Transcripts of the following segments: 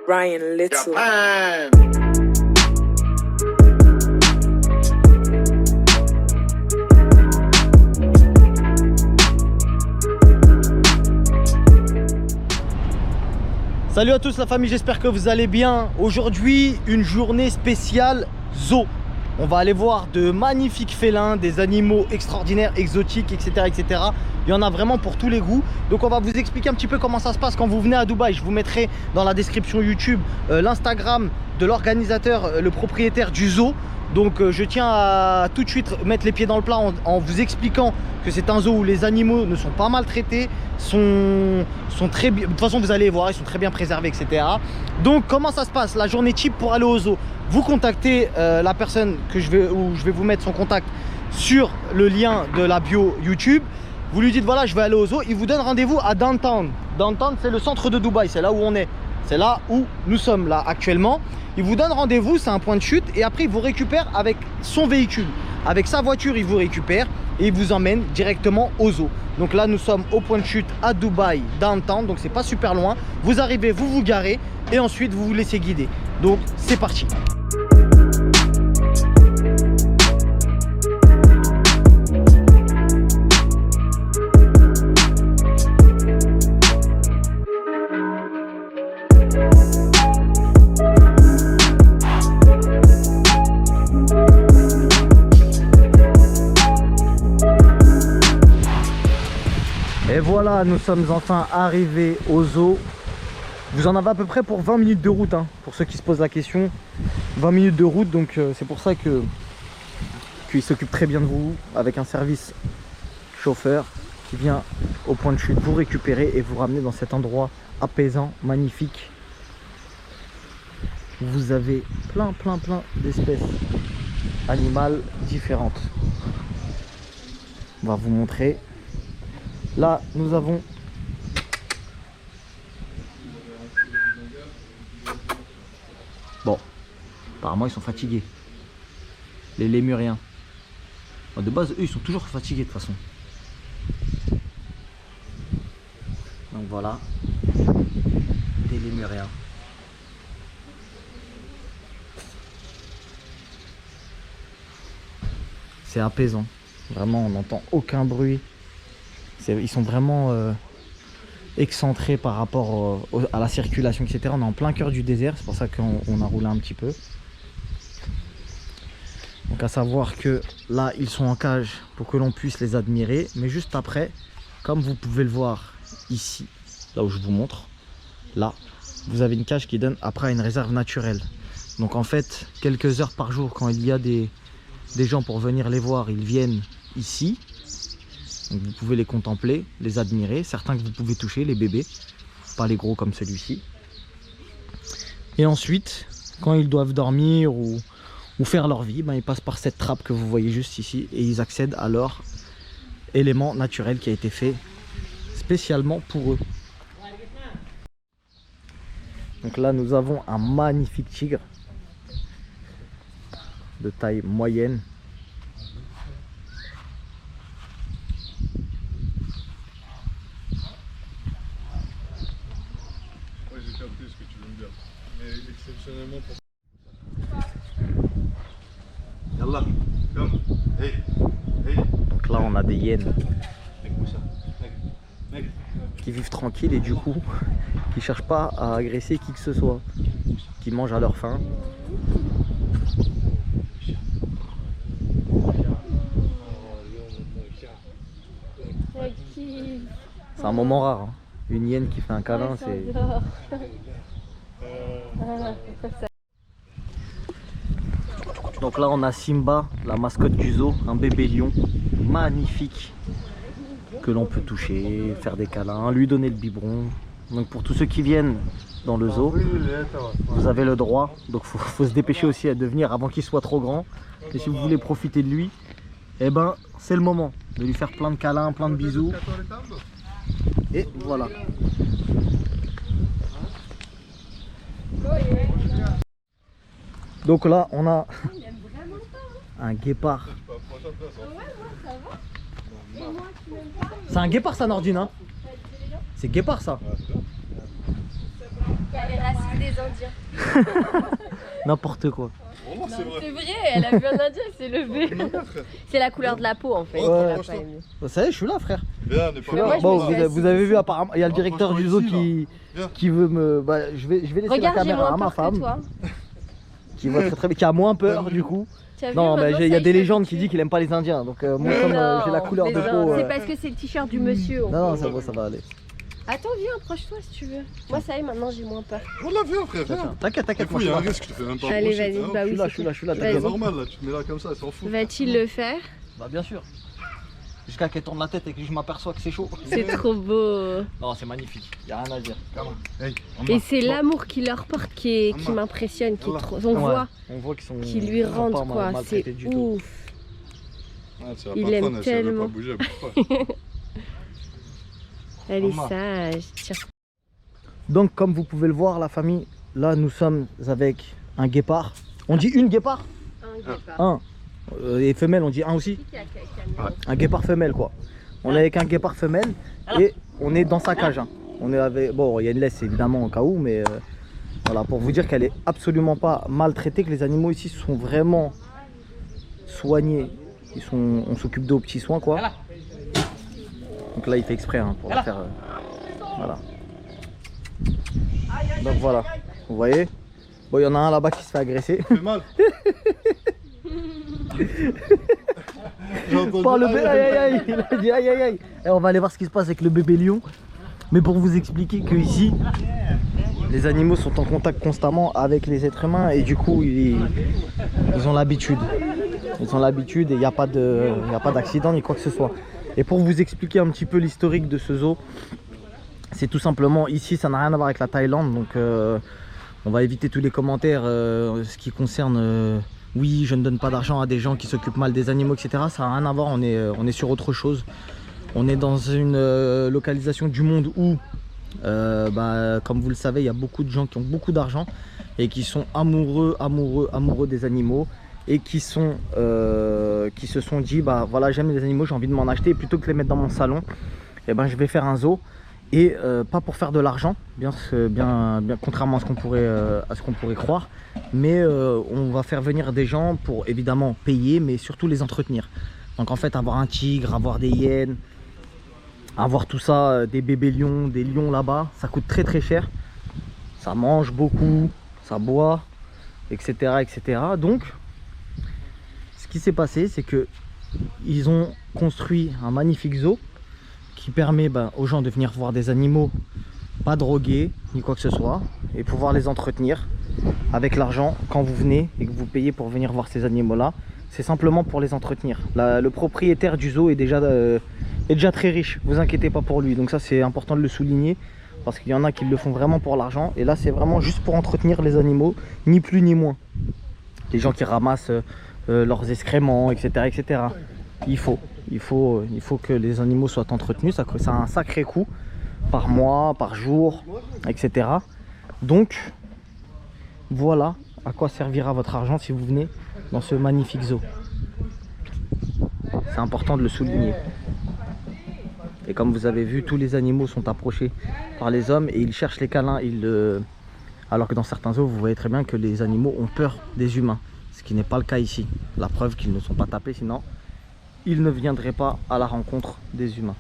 Ryan Little. Salut à tous la famille, j'espère que vous allez bien. Aujourd'hui, une journée spéciale zoo. On va aller voir de magnifiques félins, des animaux extraordinaires, exotiques, etc., etc. Il y en a vraiment pour tous les goûts. Donc on va vous expliquer un petit peu comment ça se passe quand vous venez à Dubaï. Je vous mettrai dans la description YouTube l'Instagram de l'organisateur, le propriétaire du zoo. Donc je tiens à tout de suite mettre les pieds dans le plat en vous expliquant que c'est un zoo où les animaux ne sont pas maltraités, sont très bien, de toute façon vous allez voir, ils sont très bien préservés, etc. Donc comment ça se passe la journée type pour aller au zoo? Vous contactez la personne où je vais vous mettre son contact sur le lien de la bio YouTube. Vous lui dites voilà je vais aller au zoo, il vous donne rendez-vous à Downtown. Downtown c'est le centre de Dubaï, c'est là où on est. C'est là où nous sommes là actuellement. Il vous donne rendez-vous, c'est un point de chute. Et après il vous récupère avec son véhicule. Avec sa voiture il vous récupère et il vous emmène directement au zoo. Donc là nous sommes au point de chute à Dubaï, Downtown. Donc c'est pas super loin. Vous arrivez, vous vous garez et ensuite vous vous laissez guider. Donc c'est parti. Et voilà, nous sommes enfin arrivés au zoo. Vous en avez à peu près pour 20 minutes de route, hein, pour ceux qui se posent la question. 20 minutes de route, donc c'est pour ça qu'il s'occupe très bien de vous, avec un service chauffeur qui vient au point de chute vous récupérer et vous ramener dans cet endroit apaisant, magnifique. Vous avez plein d'espèces animales différentes. On va vous montrer. Là, nous avons bon, apparemment ils sont fatigués. Les lémuriens. De base, eux, ils sont toujours fatigués de toute façon. Donc voilà, des lémuriens. C'est apaisant. Vraiment, on n'entend aucun bruit. Ils sont vraiment excentrés par rapport à la circulation, etc. On est en plein cœur du désert, c'est pour ça qu'on a roulé un petit peu. Donc à savoir que là, ils sont en cage pour que l'on puisse les admirer. Mais juste après, comme vous pouvez le voir ici, là où je vous montre, là, vous avez une cage qui donne après à une réserve naturelle. Donc en fait, quelques heures par jour, quand il y a des gens pour venir les voir, ils viennent ici. Donc vous pouvez les contempler, les admirer. Certains que vous pouvez toucher, les bébés, pas les gros comme celui-ci. Et ensuite, quand ils doivent dormir ou faire leur vie, ben, ils passent par cette trappe que vous voyez juste ici et ils accèdent à leur élément naturel qui a été fait spécialement pour eux. Donc là, nous avons un magnifique tigre de taille moyenne. Ce que tu veux me dire, mais exceptionnellement pour... Yallah, come, hey, hey. Donc là on a des hyènes qui vivent tranquilles et du coup qui cherchent pas à agresser qui que ce soit, qui mangent à leur faim. C'est un moment rare, hein. Une hyène qui fait un câlin, c'est... Donc là on a Simba, la mascotte du zoo, un bébé lion magnifique que l'on peut toucher, faire des câlins, lui donner le biberon. Donc pour tous ceux qui viennent dans le zoo, vous avez le droit, donc faut se dépêcher aussi de venir avant qu'il soit trop grand. Et si vous voulez profiter de lui, Et ben c'est le moment de lui faire plein de câlins, plein de bisous. Et voilà. Donc là on a un guépard. C'est un guépard ça Nordine hein? C'est guépard ça. Il y a les racines des Indiens. N'importe quoi. Oh, c'est vrai. C'est vrai, elle a vu un Indien, elle s'est levée. C'est la couleur de la peau en fait. Ouais, qu'elle a franchement. pas aimé. Vous savez je suis là frère. Viens, on est pas Mais moi, là. je Bon me suis vous avez vu apparemment, il y a le directeur du zoo Franchement, ici, qui veut me... Bah, je vais laisser la Regarde, j'ai caméra à moins ma peur que femme. toi. Qui a moins peur du coup. Tu as vu, Non, mais maintenant, il y ça a des s'est légendes qui habitué. disent qu'il aime pas les Indiens. Donc moi Mais comme non, j'ai la couleur mais de non, peau. c'est parce que c'est le t-shirt du monsieur. Non, ça va aller. Attends, viens, approche-toi si tu veux. Moi, ça y est, maintenant j'ai moins peur. On l'a vu, frère. Viens. T'inquiète, Des t'inquiète, fois, moi il y je a un suis là. risque, je te fais même pas Allez, approcher, vas-y, hein. bah Je oui. suis là, c'est t'inquiète. C'est Vas-y. normal, là, tu te mets là comme ça, elle s'en fout. Va-t-il le faire? Bah bien sûr. Jusqu'à qu'elle tourne la tête et que je m'aperçois que c'est chaud. C'est trop beau. Non, c'est magnifique. Y a rien à dire. Hey, Et c'est l'amour qu'il leur porte qui m'impressionne, qui est trop. On voit On voit qu'ils sont. qu'il lui ils sont rentre pas quoi. maltraités C'est du tout. ouf. Ah, c'est la Il patronne, aime elle sait même tellement. pas bouger, elle bouge pas. Elle est Maman. sage. Tiens. Donc comme vous pouvez le voir la famille, là nous sommes avec un guépard. On dit une guépard? Un guépard. Un. Et femelle on dit un aussi? Un guépard femelle quoi. On est avec un guépard femelle et on est dans sa cage. Hein. On est avec... Bon il y a une laisse évidemment au cas où mais voilà pour vous dire qu'elle est absolument pas maltraitée, que les animaux ici sont vraiment soignés. On s'occupe d'eux aux petits soins quoi. Donc là il fait exprès hein, pour la faire. Voilà. Donc voilà, vous voyez. Bon il y en a un là-bas qui se fait agresser. Ça fait mal. J'ai entendu. Par le bébé, aïe aïe aïe, il a dit aïe aïe aïe. Et on va aller voir ce qui se passe avec le bébé lion. Mais pour vous expliquer que ici, les animaux sont en contact constamment avec les êtres humains et du coup ils ont l'habitude. Ils ont l'habitude et il n'y a pas d'accident ni quoi que ce soit. Et pour vous expliquer un petit peu l'historique de ce zoo, c'est tout simplement ici, ça n'a rien à voir avec la Thaïlande. Donc on va éviter tous les commentaires ce qui concerne oui je ne donne pas d'argent à des gens qui s'occupent mal des animaux etc. Ça n'a rien à voir, on est sur autre chose. On est dans une localisation du monde où comme vous le savez il y a beaucoup de gens qui ont beaucoup d'argent et qui sont amoureux des animaux et qui se sont dit bah voilà j'aime les animaux, j'ai envie de m'en acheter et plutôt que de les mettre dans mon salon et ben je vais faire un zoo. Et pas pour faire de l'argent, bien contrairement à ce qu'on pourrait croire, mais on va faire venir des gens pour évidemment payer, mais surtout les entretenir. Donc en fait avoir un tigre, avoir des hyènes, avoir tout ça, des bébés lions, des lions là-bas, ça coûte très très cher. Ça mange beaucoup, ça boit, etc. etc. Donc ce qui s'est passé, c'est que ils ont construit un magnifique zoo qui permet aux gens de venir voir des animaux pas drogués ni quoi que ce soit et pouvoir les entretenir avec l'argent quand vous venez et que vous payez pour venir voir ces animaux là, c'est simplement pour les entretenir. Le propriétaire du zoo est déjà très riche, vous inquiétez pas pour lui, donc ça c'est important de le souligner parce qu'il y en a qui le font vraiment pour l'argent et là c'est vraiment juste pour entretenir les animaux, ni plus ni moins. Les gens qui ramassent leurs excréments etc. etc. Il faut que les animaux soient entretenus, ça a un sacré coût par mois, par jour, etc. Donc voilà à quoi servira votre argent si vous venez dans ce magnifique zoo. C'est important de le souligner. Et comme vous avez vu, tous les animaux sont approchés par les hommes et ils cherchent les câlins. Alors que dans certains zoos, vous voyez très bien que les animaux ont peur des humains. Ce qui n'est pas le cas ici. La preuve qu'ils ne sont pas tapés, sinon ils ne viendraient pas à la rencontre des humains.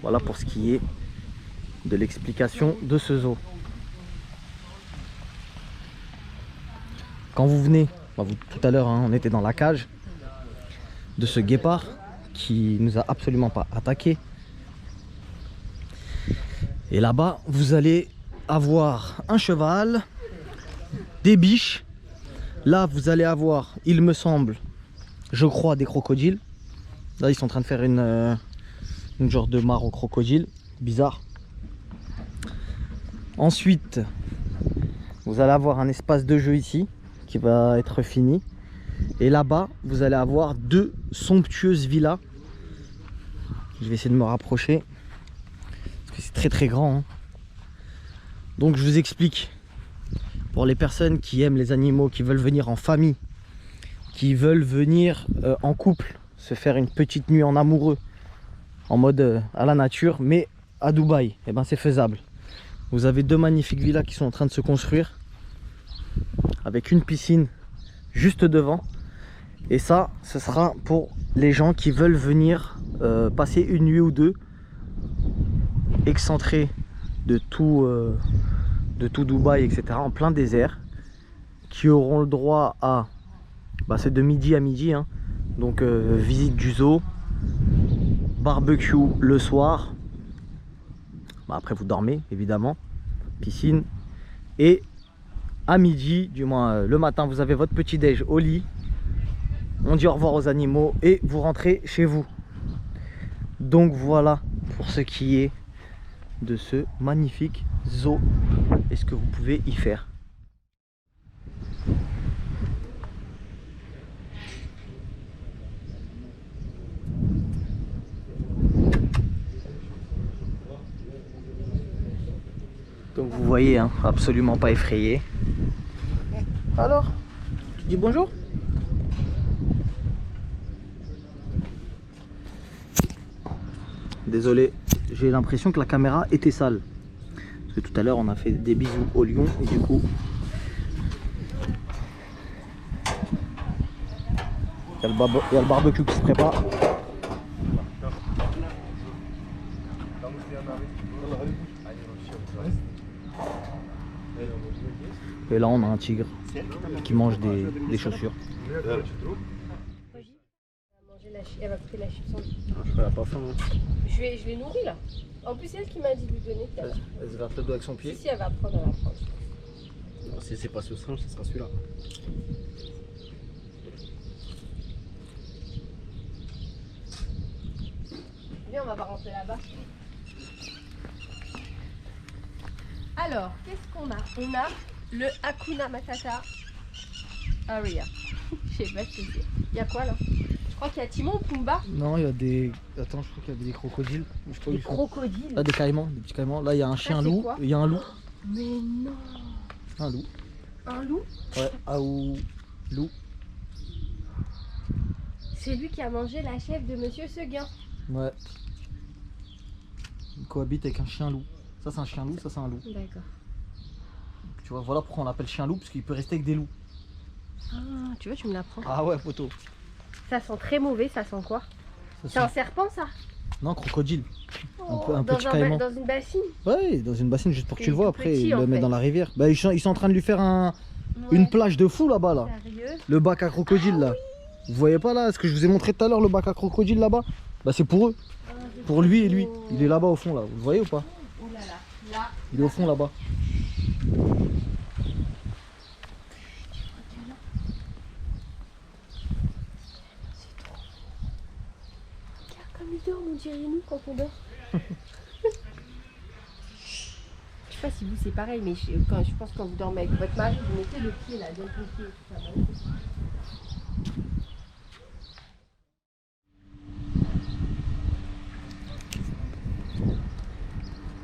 Voilà pour ce qui est de l'explication de ce zoo. Quand vous venez, tout à l'heure on était dans la cage de ce guépard qui nous a absolument pas attaqué. Et là-bas vous allez avoir un cheval, des biches. Là vous allez avoir, il me semble, je crois, des crocodiles. Là ils sont en train de faire une genre de mare aux crocodiles, bizarre. Ensuite vous allez avoir un espace de jeu ici qui va être fini. Et là-bas, vous allez avoir 2 somptueuses villas. Je vais essayer de me rapprocher. Parce que c'est très très grand. Hein. Donc je vous explique. Pour les personnes qui aiment les animaux, qui veulent venir en famille, qui veulent venir en couple, se faire une petite nuit en amoureux, en mode à la nature, mais à Dubaï, eh ben c'est faisable. Vous avez 2 magnifiques villas qui sont en train de se construire, avec une piscine juste devant. Et ça, ce sera pour les gens qui veulent venir passer une nuit ou deux, excentrés de tout Dubaï, etc., en plein désert, qui auront le droit à, c'est de midi à midi, hein, donc visite du zoo, barbecue le soir, après vous dormez évidemment, piscine, et à midi, du moins le matin, vous avez votre petit déj au lit, on dit au revoir aux animaux et vous rentrez chez vous. Donc voilà pour ce qui est de ce magnifique zoo et ce que vous pouvez y faire. Donc vous voyez, hein, absolument pas effrayé. Alors, tu dis bonjour? Désolé, j'ai l'impression que la caméra était sale. Parce que tout à l'heure on a fait des bisous au lion et du coup... Il y a le barbecue qui se prépare. Et là on a un tigre qui mange des chaussures. Elle va couper la chips en deux. Je n'ai pas faim. Hein. Je l'ai nourrie là. En plus, c'est elle qui m'a dit de lui donner tout à l'heure. Elle se gratte le dos avec son pied. Si, elle va prendre, elle va prendre. Non, si c'est pas ce singe, ce sera celui-là. Viens, on va rentrer là-bas. Alors, qu'est-ce qu'on a? On a le Hakuna Matata Aria. Je sais pas ce que c'est. Il y a quoi là? Je crois qu'il y a Timon ou Pumba. Non, il y a des... Attends, je crois qu'il y avait des crocodiles. Des crocodiles. Là, des caïmans, des petits caïmans. Là, il y a un chien c'est loup. quoi? Il y a un loup. Mais non. Un loup. Un loup? Ouais, aou, loup. C'est lui qui a mangé la chèvre de Monsieur Seguin. Ouais. Il cohabite avec un chien loup. Ça, c'est un chien loup, ça, c'est un loup. D'accord. Tu vois, voilà pourquoi on l'appelle chien loup, parce qu'il peut rester avec des loups. Ah, tu vois, tu me l'apprends. Ah ouais, photo. Ça sent très mauvais, ça sent quoi? C'est un serpent ça? Non, crocodile. Oh, un petit caïman. dans une bassine? Ouais, dans une bassine juste pour que tu le vois. Après, petit, ils le mettent dans la rivière. Bah, ils sont en train de lui faire une plage de fou là-bas. Là. Sérieux? Le bac à crocodile là. Vous voyez pas là ce que je vous ai montré tout à l'heure, le bac à crocodile là-bas? Bah, c'est pour eux. Pour lui et lui. Il est là-bas au fond là. Vous le voyez ou pas? Oh là là, là. Il est au fond là-bas. Comme il dort, on dirait nous quand on dort. Je sais pas si vous c'est pareil, mais je pense que quand vous dormez avec votre mari, vous mettez le pied là, dans le pied. Tout ça,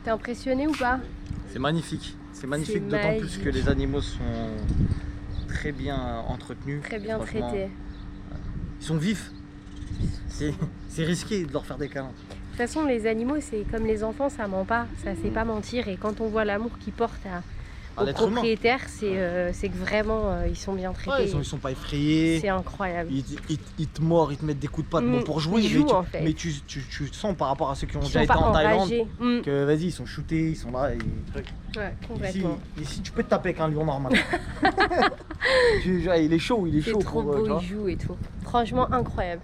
T'es impressionné ou pas? C'est magnifique. C'est magnifique, C'est d'autant plus magique. que les animaux sont très bien entretenus. Très bien Franchement, traité. Ils sont vifs. C'est risqué de leur faire des câlins. De toute façon, les animaux, c'est comme les enfants, ça ment pas, ça sait pas mentir. Et quand on voit l'amour qu'ils portent aux l'être humain. propriétaires, c'est que vraiment, ils sont bien traités. Ouais, ils sont pas effrayés. C'est incroyable. Ils te mordent, ils te mettent des coups de patte bon, pour jouer. Ils jouent, en fait. Mais tu sens par rapport à ceux qui ont Ils déjà sont été pas en Thaïlande enragés. que vas-y, ils sont shootés, ils sont là. Ouais, Ici, complètement. ici, tu peux te taper avec un lion normal. Il est chaud, il est C'est chaud. trop pour eux, tu beau, vois. ils jouent et tout. Franchement, incroyable.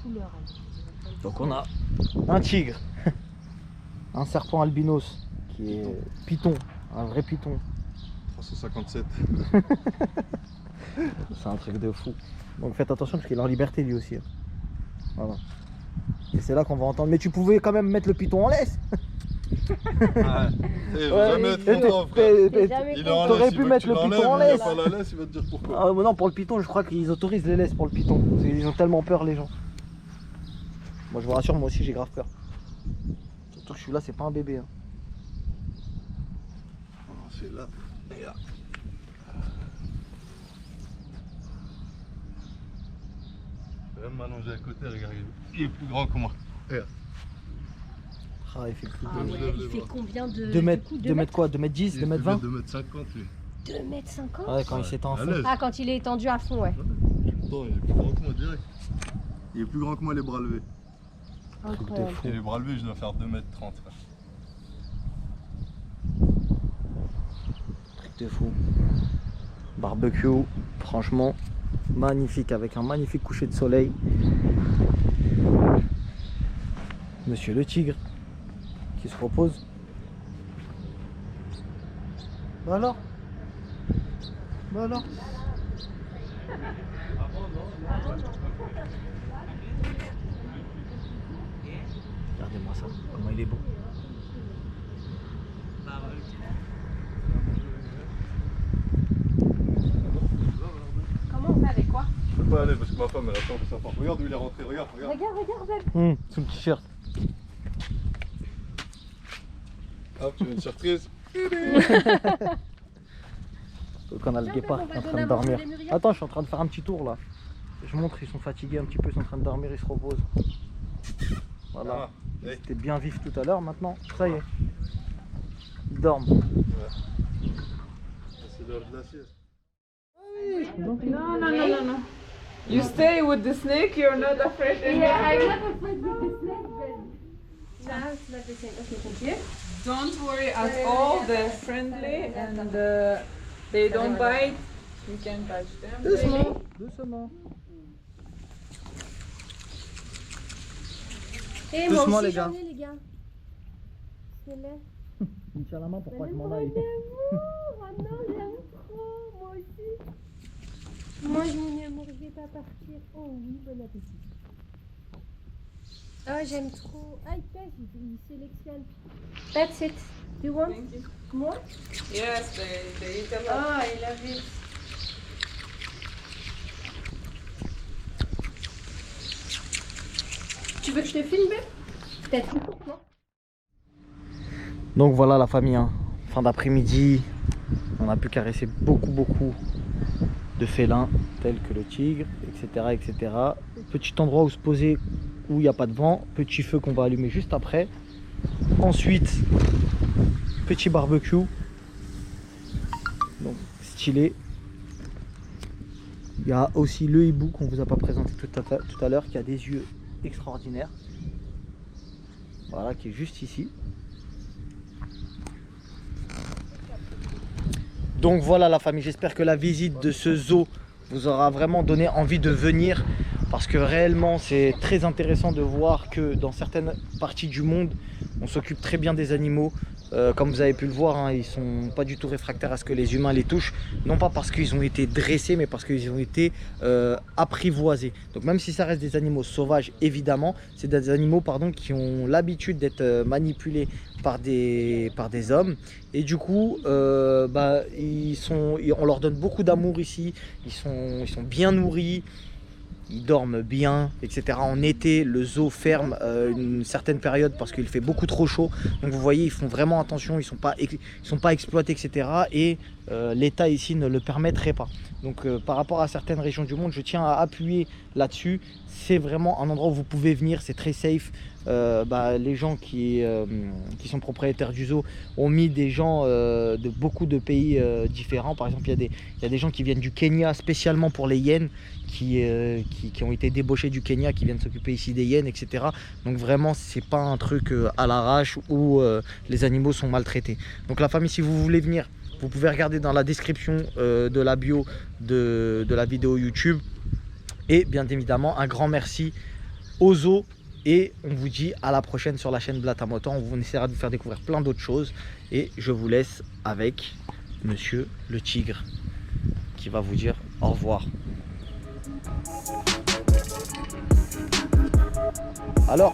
Couleur. Donc on a un tigre, un serpent albinos qui est python, un vrai python. 357. C'est un truc de fou. Donc faites attention parce qu'il est en liberté lui aussi. Voilà. Et c'est là qu'on va entendre. Mais tu pouvais quand même mettre le python en laisse. Ah, il va jamais être content, frère. T'es jamais Il est en T'aurais laisse, pu il veut mettre que tu le l'enlèves, python en il laisse. a pas la laisse, il va te dire pourquoi. Ah, mais non, pour le python, je crois qu'ils autorisent les laisses pour le python. Ils ont tellement peur, les gens. Moi, je vous rassure, moi aussi, j'ai grave peur. Surtout que celui-là, c'est pas un bébé. Hein. Oh, c'est là. Regarde. Viens de m'allonger à côté, regarde. Il est plus grand que moi. Regarde. Ah, il fait plus Ah de... ouais, il fait combien de 2 mètres, coups, 2 mètres quoi? 2 mètres 10, Il 2 fait mètres 20? 2 mètres 50 lui. 2 mètres 50? Ouais, quand il s'étend à à fond. l'aise. Ah, quand il est étendu à fond, ouais. Attends, il est plus grand que moi direct. Il est plus grand que moi les bras levés. Incroyable. Et les bras levés, je dois faire 2 mètres 30. Frère. Truc de fou. Barbecue, franchement, magnifique, avec un magnifique coucher de soleil. Monsieur le tigre qui se repose. Bah alors? Bah alors? Regardez-moi ça, comment il est beau. Comment on fait avec quoi? Je peux pas aller parce que ma femme elle attend que ça parte. Regarde où il est rentré, regarde, regarde. Regarde, regarde. Sous le t-shirt. Hop, tu veux une surprise? Donc on a le Tiens, guépard on qui va est en train donner de à manger dormir. les mûrières. Attends, je suis en train de faire un petit tour là. Je montre, ils sont fatigués un petit peu, ils sont en train de dormir, ils se reposent. Voilà. Ah, Ils hey. étaient bien vifs tout à l'heure, maintenant, ça y est. Ils dorment. C'est l'heure de la sieste. No. You stay with the snake, you're not afraid anymore. Yeah, I'm not afraid with the snake, but now it's not the same. Okay, thank you. Don't worry at all, they're friendly and they don't bite. You can touch them. Doucement, doucement. Et Doucement, moi aussi les gars. j'en ai, les gars. C'est laid. Il me tient la main pour pas que je m'en Oh aille. non, j'aime trop, moi aussi. Moi je m'en vais pas partir. Oh oui, bon appétit. Ah, j'aime trop. Ah, il pêche, il sélectionne. That's it. Do you want Thank you. more? Yes, they eat a lot. Ah, I love it. Tu veux que je te filme? Peut-être une coupe, non? Donc voilà la famille, hein. Fin d'après-midi, on a pu caresser beaucoup de félins tels que le tigre, etc. Petit endroit où se poser où il n'y a pas de vent, petit feu qu'on va allumer juste après. Ensuite, petit barbecue, donc stylé. Il y a aussi le hibou qu'on vous a pas présenté tout à l'heure, qui a des yeux extraordinaires. Voilà, qui est juste ici. Donc voilà la famille, j'espère que la visite de ce zoo vous aura vraiment donné envie de venir, parce que réellement c'est très intéressant de voir que dans certaines parties du monde on s'occupe très bien des animaux. Comme vous avez pu le voir, hein, ils sont pas du tout réfractaires à ce que les humains les touchent, non pas parce qu'ils ont été dressés, mais parce qu'ils ont été apprivoisés. Donc même si ça reste des animaux sauvages, évidemment, c'est des animaux qui ont l'habitude d'être manipulés par des hommes, et du coup on leur donne beaucoup d'amour ici, ils sont bien nourris, ils dorment bien, etc. En été, le zoo ferme une certaine période parce qu'il fait beaucoup trop chaud. Donc vous voyez, ils font vraiment attention, ils sont pas exploités, etc. Et l'État ici ne le permettrait pas. Donc par rapport à certaines régions du monde, je tiens à appuyer là-dessus. C'est vraiment un endroit où vous pouvez venir, c'est très safe. Les gens qui sont propriétaires du zoo ont mis des gens de beaucoup de pays différents. Par exemple, il y a des gens qui viennent du Kenya spécialement pour les hyènes, qui ont été débauchés du Kenya, qui viennent s'occuper ici des hyènes, etc. Donc vraiment, c'est pas un truc à l'arrache où les animaux sont maltraités. Donc la famille, si vous voulez venir, vous pouvez regarder dans la description de la bio de la vidéo YouTube. Et bien évidemment, un grand merci au zoo. Et on vous dit à la prochaine sur la chaîne Blatamotan. On essaiera de vous faire découvrir plein d'autres choses. Et je vous laisse avec Monsieur le Tigre qui va vous dire au revoir. Alors